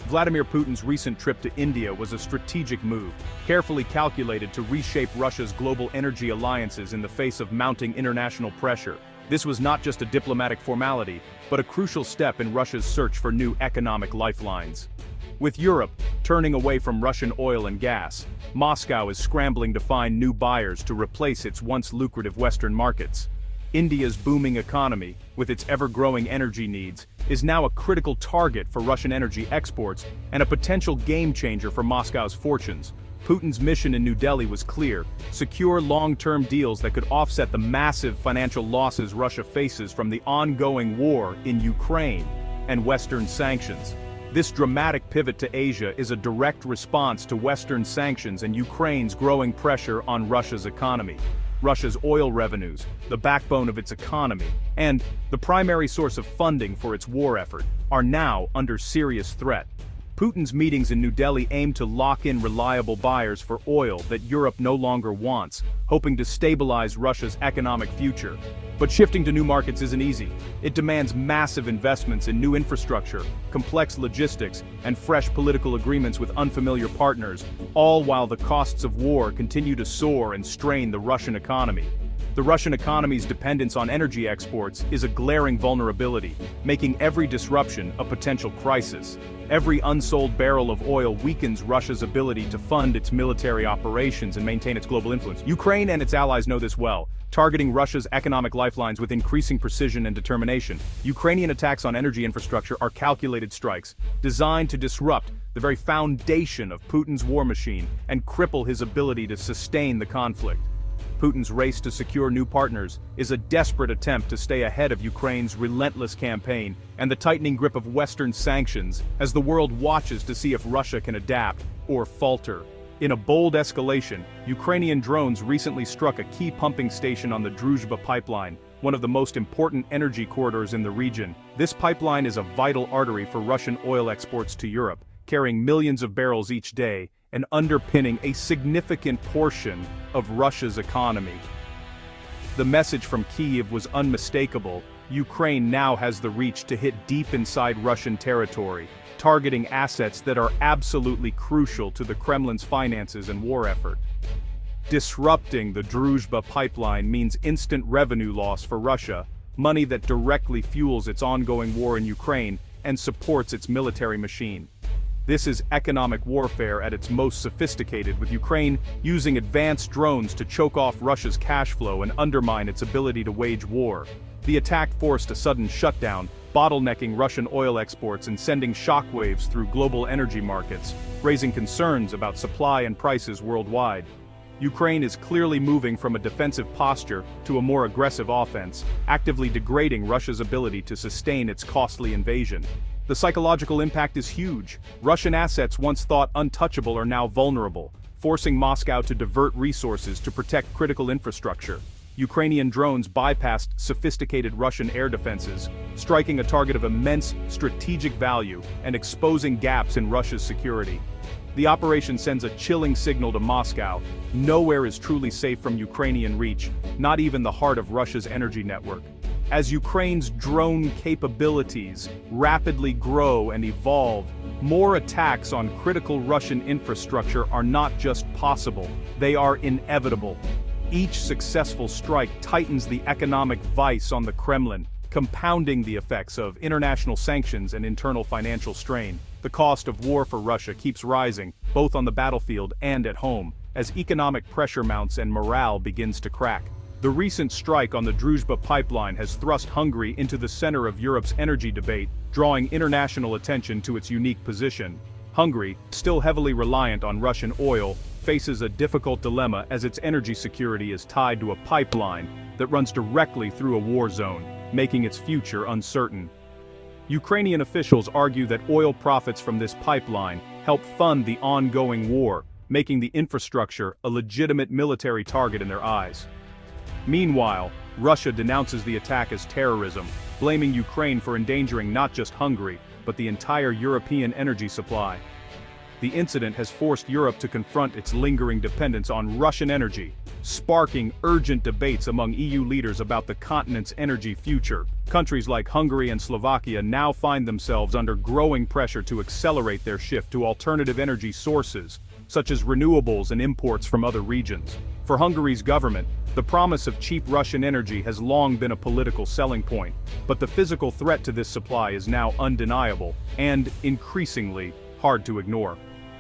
Vladimir Putin's recent trip to India was a strategic move, carefully calculated to reshape Russia's global energy alliances in the face of mounting international pressure. This was not just a diplomatic formality, but a crucial step in Russia's search for new economic lifelines. With Europe turning away from Russian oil and gas, Moscow is scrambling to find new buyers to replace its once lucrative Western markets. India's booming economy, with its ever-growing energy needs, is now a critical target for Russian energy exports and a potential game-changer for Moscow's fortunes. Putin's mission in New Delhi was clear: secure long-term deals that could offset the massive financial losses Russia faces from the ongoing war in Ukraine and Western sanctions. This dramatic pivot to Asia is a direct response to Western sanctions and Ukraine's growing pressure on Russia's economy. Russia's oil revenues, the backbone of its economy, and the primary source of funding for its war effort, are now under serious threat. Putin's meetings in New Delhi aim to lock in reliable buyers for oil that Europe no longer wants, hoping to stabilize Russia's economic future. But shifting to new markets isn't easy. It demands massive investments in new infrastructure, complex logistics, and fresh political agreements with unfamiliar partners, all while the costs of war continue to soar and strain the Russian economy. The Russian economy's dependence on energy exports is a glaring vulnerability, making every disruption a potential crisis. Every unsold barrel of oil weakens Russia's ability to fund its military operations and maintain its global influence. Ukraine and its allies know this well, targeting Russia's economic lifelines with increasing precision and determination. Ukrainian attacks on energy infrastructure are calculated strikes, designed to disrupt the very foundation of Putin's war machine and cripple his ability to sustain the conflict. Putin's race to secure new partners is a desperate attempt to stay ahead of Ukraine's relentless campaign and the tightening grip of Western sanctions as the world watches to see if Russia can adapt or falter. In a bold escalation, Ukrainian drones recently struck a key pumping station on the Druzhba pipeline, one of the most important energy corridors in the region. This pipeline is a vital artery for Russian oil exports to Europe, carrying millions of barrels each day and underpinning a significant portion of Russia's economy. The message from Kyiv was unmistakable: Ukraine now has the reach to hit deep inside Russian territory, targeting assets that are absolutely crucial to the Kremlin's finances and war effort. Disrupting the Druzhba pipeline means instant revenue loss for Russia, money that directly fuels its ongoing war in Ukraine and supports its military machine. This is economic warfare at its most sophisticated, with Ukraine using advanced drones to choke off Russia's cash flow and undermine its ability to wage war. The attack forced a sudden shutdown, bottlenecking Russian oil exports and sending shockwaves through global energy markets, raising concerns about supply and prices worldwide. Ukraine is clearly moving from a defensive posture to a more aggressive offense, actively degrading Russia's ability to sustain its costly invasion. The psychological impact is huge. Russian assets once thought untouchable are now vulnerable, forcing Moscow to divert resources to protect critical infrastructure. Ukrainian drones bypassed sophisticated Russian air defenses, striking a target of immense strategic value and exposing gaps in Russia's security. The operation sends a chilling signal to Moscow: nowhere is truly safe from Ukrainian reach, not even the heart of Russia's energy network. As Ukraine's drone capabilities rapidly grow and evolve, more attacks on critical Russian infrastructure are not just possible, they are inevitable. Each successful strike tightens the economic vice on the Kremlin, compounding the effects of international sanctions and internal financial strain. The cost of war for Russia keeps rising, both on the battlefield and at home, as economic pressure mounts and morale begins to crack. The recent strike on the Druzhba pipeline has thrust Hungary into the center of Europe's energy debate, drawing international attention to its unique position. Hungary, still heavily reliant on Russian oil, faces a difficult dilemma as its energy security is tied to a pipeline that runs directly through a war zone, making its future uncertain. Ukrainian officials argue that oil profits from this pipeline help fund the ongoing war, making the infrastructure a legitimate military target in their eyes. Meanwhile, Russia denounces the attack as terrorism, blaming Ukraine for endangering not just Hungary, but the entire European energy supply. the incident has forced Europe to confront its lingering dependence on Russian energy, sparking urgent debates among EU leaders about the continent's energy future. Countries like Hungary and Slovakia now find themselves under growing pressure to accelerate their shift to alternative energy sources, such as renewables and imports from other regions. For Hungary's government, the promise of cheap Russian energy has long been a political selling point, but the physical threat to this supply is now undeniable and, increasingly, hard to ignore.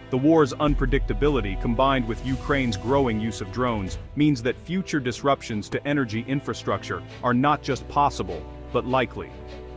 The war's unpredictability combined with Ukraine's growing use of drones means that future disruptions to energy infrastructure are not just possible, but likely.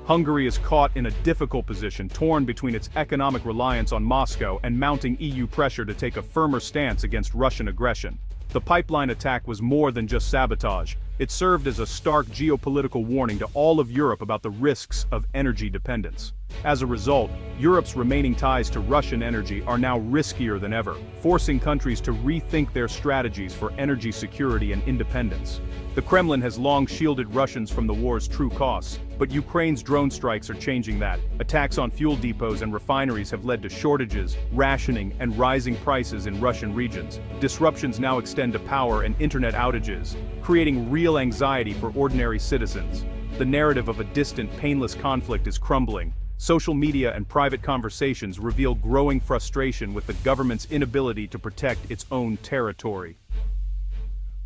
Hungary is caught in a difficult position, torn between its economic reliance on Moscow and mounting EU pressure to take a firmer stance against Russian aggression. The pipeline attack was more than just sabotage. It served as a stark geopolitical warning to all of Europe about the risks of energy dependence. As a result, Europe's remaining ties to Russian energy are now riskier than ever, forcing countries to rethink their strategies for energy security and independence. The Kremlin has long shielded Russians from the war's true costs, but Ukraine's drone strikes are changing that. Attacks on fuel depots and refineries have led to shortages, rationing, and rising prices in Russian regions. Disruptions now extend to power and internet outages, creating real anxiety for ordinary citizens. The narrative of a distant, painless conflict is crumbling. Social media and private conversations reveal growing frustration with the government's inability to protect its own territory.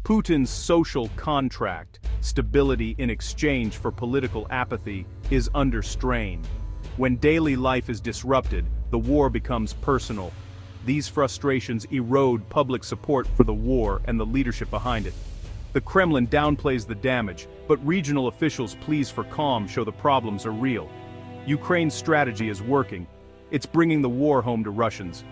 Putin's social contract, stability in exchange for political apathy, is under strain. When daily life is disrupted, the war becomes personal. These frustrations erode public support for the war and the leadership behind it. The Kremlin downplays the damage, but regional officials' pleas for calm show the problems are real. Ukraine's strategy is working. It's bringing the war home to Russians.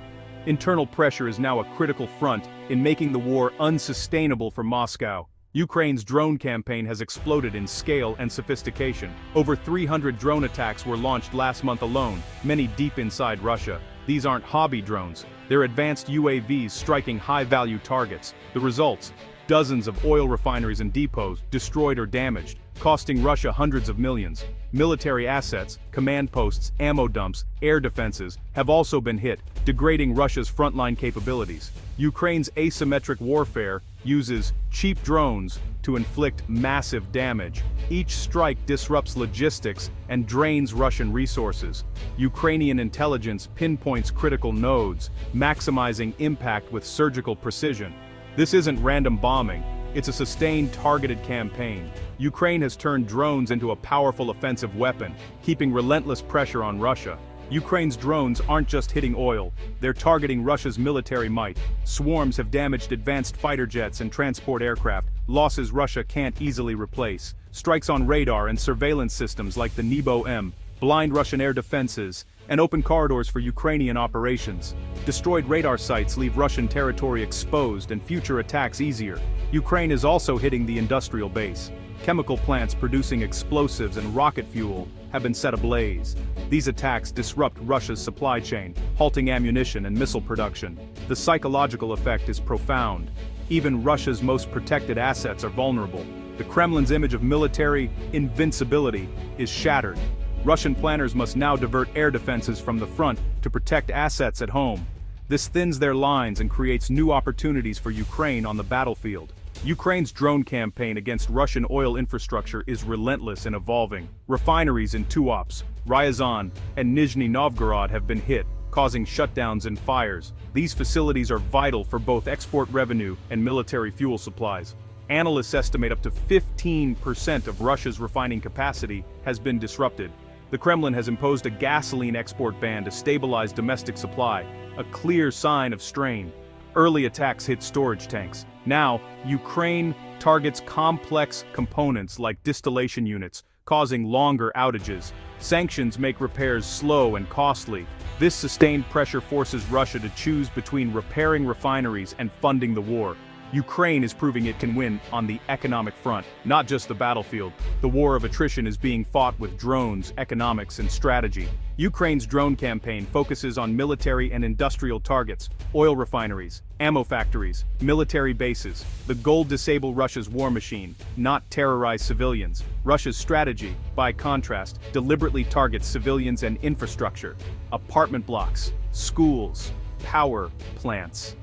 Internal pressure is now a critical front in making the war unsustainable for Moscow. Ukraine's drone campaign has exploded in scale and sophistication. Over 300 drone attacks were launched last month alone, many deep inside Russia. These aren't hobby drones. They're advanced UAVs striking high-value targets. The results: dozens of oil refineries and depots destroyed or damaged, costing Russia hundreds of millions. Military assets, command posts, ammo dumps, air defenses have also been hit, degrading Russia's frontline capabilities. Ukraine's asymmetric warfare uses cheap drones to inflict massive damage. Each strike disrupts logistics and drains Russian resources. Ukrainian intelligence pinpoints critical nodes, maximizing impact with surgical precision. This isn't random bombing. It's a sustained, targeted campaign. Ukraine has turned drones into a powerful offensive weapon, keeping relentless pressure on Russia. Ukraine's drones aren't just hitting oil, they're targeting Russia's military might. Swarms have damaged advanced fighter jets and transport aircraft, losses Russia can't easily replace. Strikes on radar and surveillance systems like the Nebo-M, blind Russian air defenses, and open corridors for Ukrainian operations. Destroyed radar sites leave Russian territory exposed and future attacks easier. Ukraine is also hitting the industrial base. Chemical plants producing explosives and rocket fuel have been set ablaze. These attacks disrupt Russia's supply chain, halting ammunition and missile production. The psychological effect is profound. Even Russia's most protected assets are vulnerable. The Kremlin's image of military invincibility is shattered. Russian planners must now divert air defenses from the front to protect assets at home. This thins their lines and creates new opportunities for Ukraine on the battlefield. Ukraine's drone campaign against Russian oil infrastructure is relentless and evolving. Refineries in Tuapse, Ryazan, and Nizhny Novgorod have been hit, causing shutdowns and fires. These facilities are vital for both export revenue and military fuel supplies. Analysts estimate up to 15% of Russia's refining capacity has been disrupted. The Kremlin has imposed a gasoline export ban to stabilize domestic supply, a clear sign of strain. Early attacks hit storage tanks. Now, Ukraine targets complex components like distillation units, causing longer outages. Sanctions make repairs slow and costly. This sustained pressure forces Russia to choose between repairing refineries and funding the war. Ukraine is proving it can win on the economic front, not just the battlefield. The war of attrition is being fought with drones, economics, and strategy. Ukraine's drone campaign focuses on military and industrial targets, oil refineries, ammo factories, military bases. The goal: disable Russia's war machine, not terrorize civilians. Russia's strategy, by contrast, deliberately targets civilians and infrastructure, apartment blocks, schools, power plants.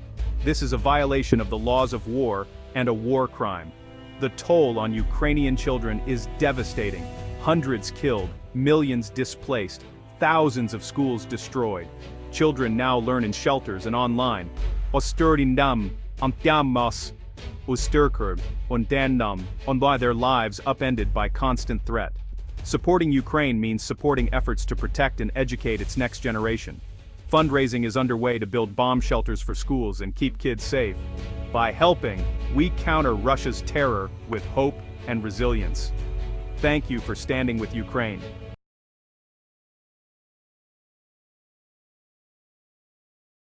This is a violation of the laws of war and a war crime. The toll on Ukrainian children is devastating. Hundreds killed, millions displaced, thousands of schools destroyed. Children now learn in shelters and online. Osterdindam, amtiamos, Usterkurb, Undandam, on by their lives upended by constant threat. Supporting Ukraine means supporting efforts to protect and educate its next generation. Fundraising is underway to build bomb shelters for schools and keep kids safe. By helping, we counter Russia's terror with hope and resilience. Thank you for standing with Ukraine.